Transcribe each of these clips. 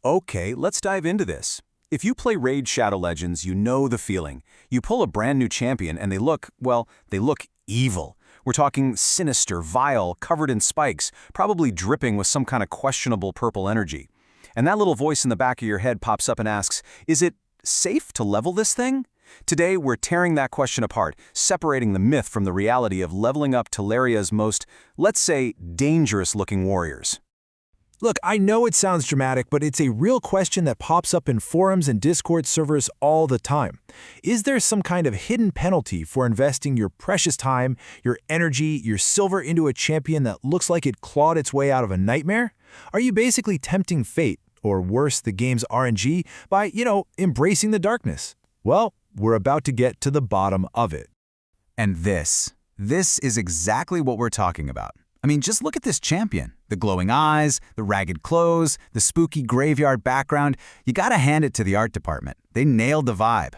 Okay, let's dive into this. If you play Raid Shadow Legends, you know the feeling. You pull a brand new champion and they look evil. We're talking sinister, vile, covered in spikes, probably dripping with some kind of questionable purple energy. And that little voice in the back of your head pops up and asks, is it safe to level this thing? Today, we're tearing that question apart, separating the myth from the reality of leveling up Teleria's most, let's say, dangerous-looking warriors. Look, I know it sounds dramatic, but it's a real question that pops up in forums and Discord servers all the time. Is there some kind of hidden penalty for investing your precious time, your energy, your silver into a champion that looks like it clawed its way out of a nightmare? Are you basically tempting fate, or worse, the game's RNG, by, embracing the darkness? Well, we're about to get to the bottom of it. And this is exactly what we're talking about. I mean, just look at this champion. The glowing eyes, the ragged clothes, the spooky graveyard background. You gotta hand it to the art department. They nailed the vibe.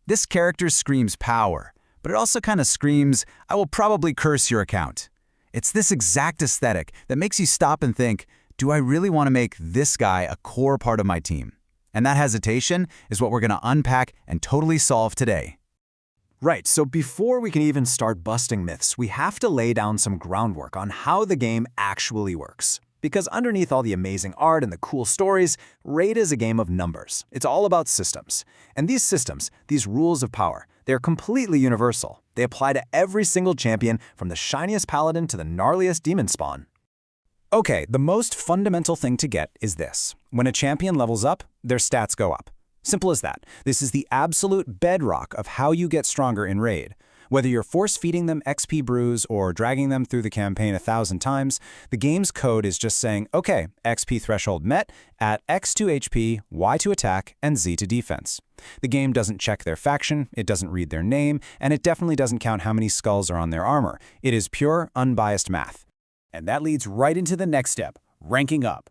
This character screams power, but it also kind of screams, I will probably curse your account. It's this exact aesthetic that makes you stop and think, do I really want to make this guy a core part of my team? And that hesitation is what we're gonna unpack and totally solve today. Right, so before we can even start busting myths, we have to lay down some groundwork on how the game actually works. Because underneath all the amazing art and the cool stories, Raid is a game of numbers. It's all about systems. And these systems, these rules of power, they're completely universal. They apply to every single champion, from the shiniest paladin to the gnarliest demon spawn. Okay, the most fundamental thing to get is this. When a champion levels up, their stats go up. Simple as that. This is the absolute bedrock of how you get stronger in Raid. Whether you're force-feeding them XP brews or dragging them through the campaign 1,000 times, the game's code is just saying, okay, XP threshold met at X to HP, Y to attack, and Z to defense. The game doesn't check their faction, it doesn't read their name, and it definitely doesn't count how many skulls are on their armor. It is pure, unbiased math. And that leads right into the next step, ranking up.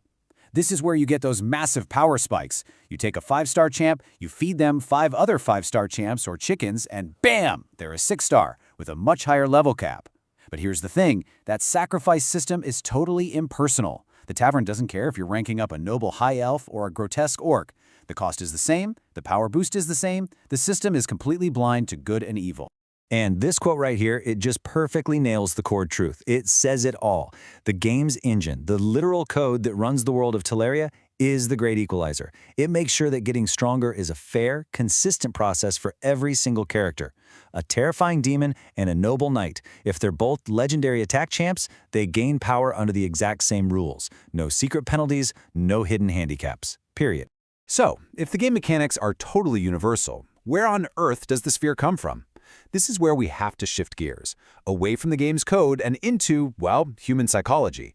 This is where you get those massive power spikes. You take a 5-star champ, you feed them 5 other 5-star champs or chickens, and bam, they're a 6-star with a much higher level cap. But here's the thing, that sacrifice system is totally impersonal. The tavern doesn't care if you're ranking up a noble high elf or a grotesque orc. The cost is the same, the power boost is the same, the system is completely blind to good and evil. And this quote right here, it just perfectly nails the core truth. It says it all. The game's engine, the literal code that runs the world of Teleria, is the great equalizer. It makes sure that getting stronger is a fair, consistent process for every single character. A terrifying demon and a noble knight. If they're both legendary attack champs, they gain power under the exact same rules. No secret penalties, no hidden handicaps. Period. So, if the game mechanics are totally universal, where on earth does this fear come from? This is where we have to shift gears, away from the game's code and into, well, human psychology.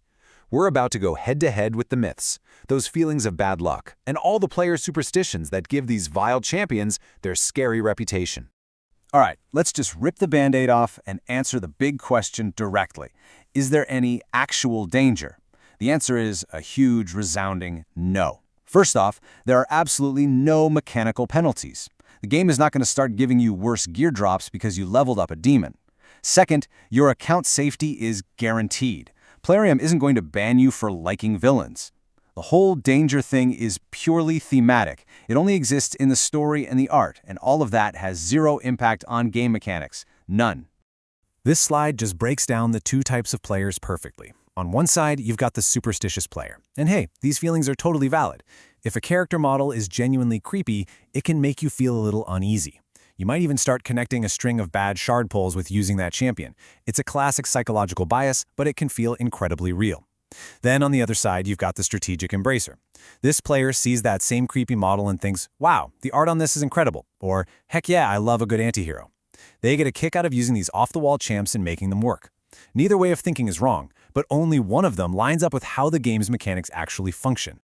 We're about to go head-to-head with the myths, those feelings of bad luck, and all the player superstitions that give these vile champions their scary reputation. All right, let's just rip the Band-Aid off and answer the big question directly. Is there any actual danger? The answer is a huge, resounding no. First off, there are absolutely no mechanical penalties. The game is not going to start giving you worse gear drops because you leveled up a demon. Second, your account safety is guaranteed. Plarium isn't going to ban you for liking villains. The whole danger thing is purely thematic. It only exists in the story and the art, and all of that has zero impact on game mechanics. None. This slide just breaks down the two types of players perfectly. On one side, you've got the superstitious player. And hey, these feelings are totally valid. If a character model is genuinely creepy, it can make you feel a little uneasy. You might even start connecting a string of bad shard pulls with using that champion. It's a classic psychological bias, but it can feel incredibly real. Then on the other side, you've got the strategic embracer. This player sees that same creepy model and thinks, wow, the art on this is incredible, or heck yeah, I love a good antihero. They get a kick out of using these off-the-wall champs and making them work. Neither way of thinking is wrong, but only one of them lines up with how the game's mechanics actually function.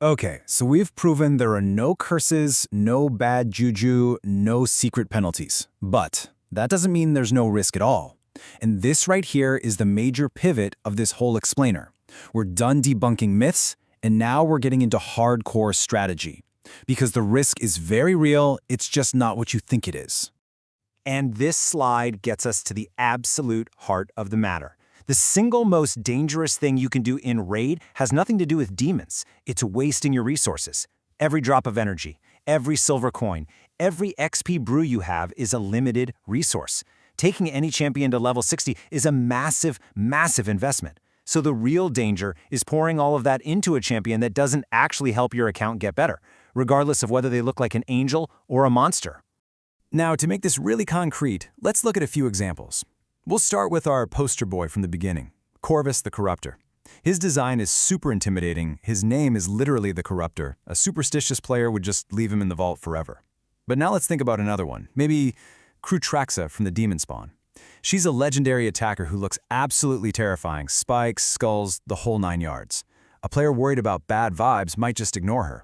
Okay, so we've proven there are no curses, no bad juju, no secret penalties. But that doesn't mean there's no risk at all. And this right here is the major pivot of this whole explainer. We're done debunking myths, and now we're getting into hardcore strategy. Because the risk is very real, it's just not what you think it is. And this slide gets us to the absolute heart of the matter. The single most dangerous thing you can do in Raid has nothing to do with demons. It's wasting your resources. Every drop of energy, every silver coin, every XP brew you have is a limited resource. Taking any champion to level 60 is a massive, massive investment. So the real danger is pouring all of that into a champion that doesn't actually help your account get better, regardless of whether they look like an angel or a monster. Now, to make this really concrete, let's look at a few examples. We'll start with our poster boy from the beginning, Corvus the Corruptor. His design is super intimidating. His name is literally the Corruptor. A superstitious player would just leave him in the vault forever. But now let's think about another one, maybe Krutraxa from the Demon Spawn. She's a legendary attacker who looks absolutely terrifying, spikes, skulls, the whole 9 yards. A player worried about bad vibes might just ignore her.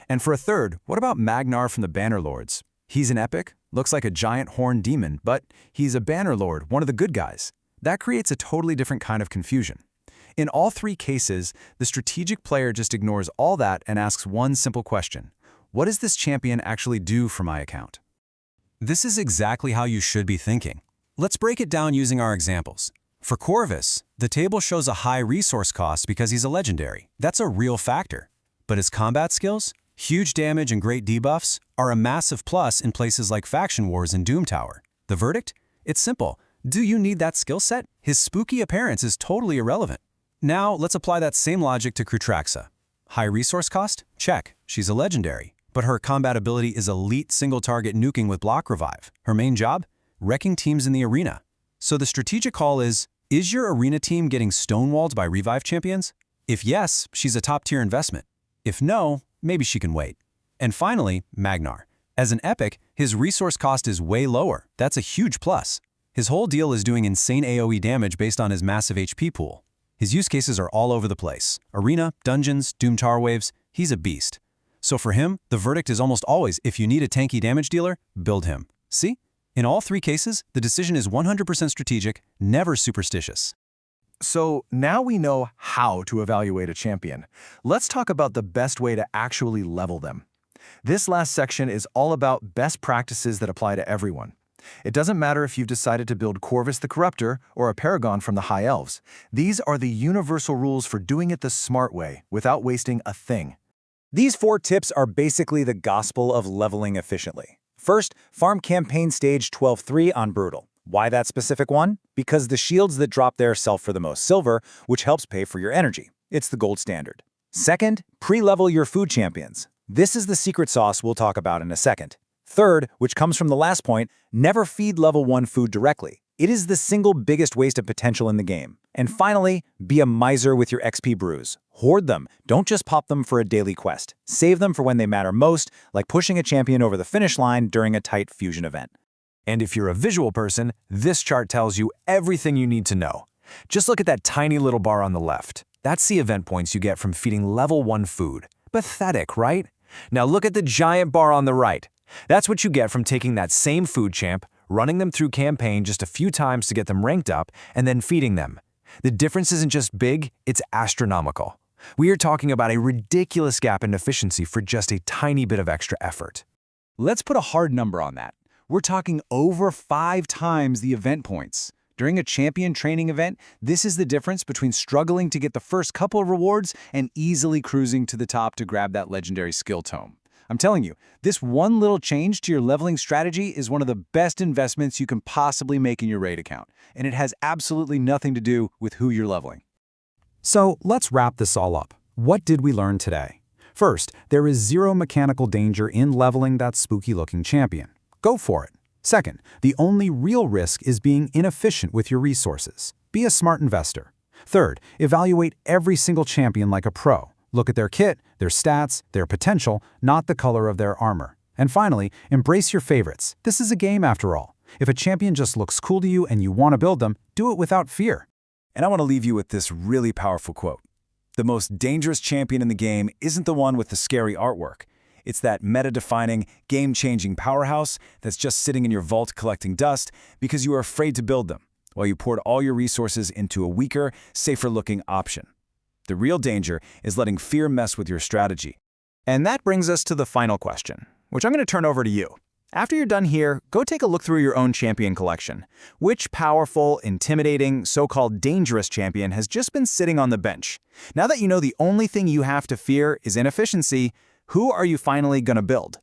And for a third, what about Magnar from the Bannerlords? He's an epic, looks like a giant horned demon, but he's a Bannerlord, one of the good guys. That creates a totally different kind of confusion. In all 3 cases, the strategic player just ignores all that and asks one simple question. What does this champion actually do for my account? This is exactly how you should be thinking. Let's break it down using our examples. For Corvus, the table shows a high resource cost because he's a legendary. That's a real factor. But his combat skills, huge damage and great debuffs, are a massive plus in places like Faction Wars and Doom Tower. The verdict? It's simple. Do you need that skill set? His spooky appearance is totally irrelevant. Now, let's apply that same logic to Krutraxa. High resource cost? Check. She's a legendary. But her combat ability is elite single-target nuking with block revive. Her main job? Wrecking teams in the arena. So the strategic call is your arena team getting stonewalled by revive champions? If yes, she's a top-tier investment. If no, maybe she can wait. And finally, Magnar. As an epic, his resource cost is way lower. That's a huge plus. His whole deal is doing insane AoE damage based on his massive HP pool. His use cases are all over the place. Arena, dungeons, Doom Tower waves, he's a beast. So for him, the verdict is almost always, if you need a tanky damage dealer, build him. See? In all 3 cases, the decision is 100% strategic, never superstitious. So now we know how to evaluate a champion. Let's talk about the best way to actually level them. This last section is all about best practices that apply to everyone. It doesn't matter if you've decided to build Corvus the Corruptor or a Paragon from the High Elves. These are the universal rules for doing it the smart way, without wasting a thing. These 4 tips are basically the gospel of leveling efficiently. First, farm campaign stage 12-3 on Brutal. Why that specific one? Because the shields that drop there sell for the most silver, which helps pay for your energy. It's the gold standard. Second, pre-level your food champions. This is the secret sauce we'll talk about in a second. Third, which comes from the last point, never feed level 1 food directly. It is the single biggest waste of potential in the game. And finally, be a miser with your XP brews. Hoard them. Don't just pop them for a daily quest. Save them for when they matter most, like pushing a champion over the finish line during a tight fusion event. And if you're a visual person, this chart tells you everything you need to know. Just look at that tiny little bar on the left. That's the event points you get from feeding level 1 food. Pathetic, right? Now look at the giant bar on the right. That's what you get from taking that same food champ, running them through campaign just a few times to get them ranked up, and then feeding them. The difference isn't just big, it's astronomical. We are talking about a ridiculous gap in efficiency for just a tiny bit of extra effort. Let's put a hard number on that. We're talking over 5 times the event points. During a champion training event, this is the difference between struggling to get the first couple of rewards and easily cruising to the top to grab that legendary skill tome. I'm telling you, this one little change to your leveling strategy is one of the best investments you can possibly make in your raid account, and it has absolutely nothing to do with who you're leveling. So let's wrap this all up. What did we learn today? First, there is zero mechanical danger in leveling that spooky-looking champion. Go for it. Second, the only real risk is being inefficient with your resources. Be a smart investor. Third, evaluate every single champion like a pro. Look at their kit, their stats, their potential, not the color of their armor. And finally, embrace your favorites. This is a game after all. If a champion just looks cool to you and you want to build them, do it without fear. And I want to leave you with this really powerful quote. The most dangerous champion in the game isn't the one with the scary artwork. It's that meta-defining, game-changing powerhouse that's just sitting in your vault collecting dust because you are afraid to build them, while you poured all your resources into a weaker, safer-looking option. The real danger is letting fear mess with your strategy. And that brings us to the final question, which I'm going to turn over to you. After you're done here, go take a look through your own champion collection. Which powerful, intimidating, so-called dangerous champion has just been sitting on the bench? Now that you know the only thing you have to fear is inefficiency, who are you finally gonna build?